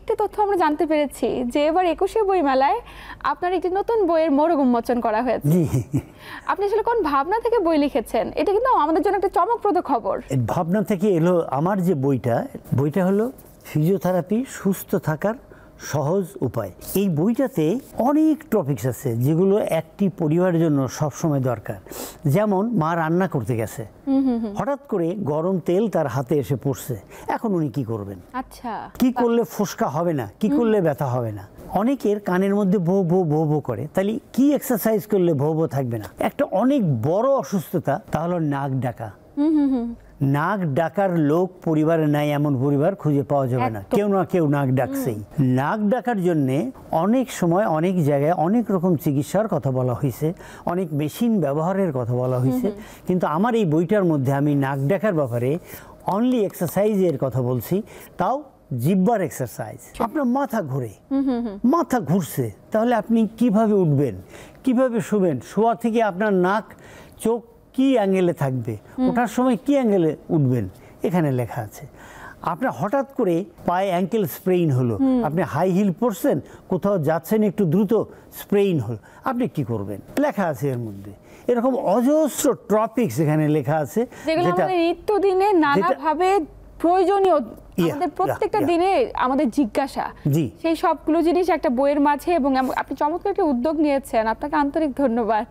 একটি তথ্য আমরা জানতে পেরেছি যে এবার ২১শে বইমেলায় আপনার একটি নতুন বইয়ের মোড়ক উন্মোচন করা হয়েছে। আপনি আসলে কোন ভাবনা থেকে বই লিখেছেন? এটা কিন্তু আমাদের জন্য একটা চমকপ্রদ খবর। ভাবনা থেকে এলো আমার যে বইটা হলো ফিজিওথেরাপি সুস্থ থাকার সহজ উপায়। এই বইটাতে অনেক টপিকস আছে যেগুলো একটি পরিবারের জন্য সবসময় দরকার। যেমন মা রান্না করতে গেছে, হঠাৎ করে গরম তেল তার হাতে এসে পড়ছে, এখন উনি কি করবেন? আচ্ছা, কি করলে ফোসকা হবে না, কি করলে ব্যথা হবে না? অনেকের কানের মধ্যে ভো ভো ভো ভো করে, তাহলে কি এক্সারসাইজ করলে ভো ভো থাকবে না? একটা অনেক বড় অসুস্থতা, তাহলে নাক ডাকা। নাক ডাকার লোক পরিবারে নাই এমন পরিবার খুঁজে পাওয়া যাবে না, কেউ না কেউ নাক ডাকছেই। নাক ডাকার জন্যে অনেক সময় অনেক জায়গায় অনেক রকম চিকিৎসার কথা বলা হয়েছে, অনেক মেশিন ব্যবহারের কথা বলা হয়েছে, কিন্তু আমার এই বইটার মধ্যে আমি নাক ডাকার ব্যাপারে অনলি এক্সারসাইজের কথা বলছি, তাও জিহ্বার এক্সারসাইজ। আপনার মাথা ঘুরছে, তাহলে আপনি কিভাবে উঠবেন, কিভাবে শুবেন, শোয়া থেকে আপনার নাক চোখ কি অ্যাঙ্গেলে থাকবে, ওঠার সময় কি অ্যাঙ্গেলে উঠবেন, এখানে লেখা আছে। আপনার হঠাৎ করে পায়ে অ্যাঙ্কেল স্প্রেইন হলো, আপনি হাই হিল পরছেন, কোথাও যাচ্ছেন একটু দ্রুত, স্প্রেইন হলো, আপনি কি করবেন, লেখা আছে এর মধ্যে। এরকম অজস্র টপিকস এখানে লেখা আছে, যেটা নিত্যদিনে নানাভাবে প্রয়োজনীয়, আমাদের প্রত্যেকটা দিনে আমাদের জিজ্ঞাসা, সেই সবগুলো জিনিস একটা বইয়ের মাঝে। এবং আপনি চমৎকার একটা উদ্যোগ নিয়েছেন, আপনাকে আন্তরিক ধন্যবাদ।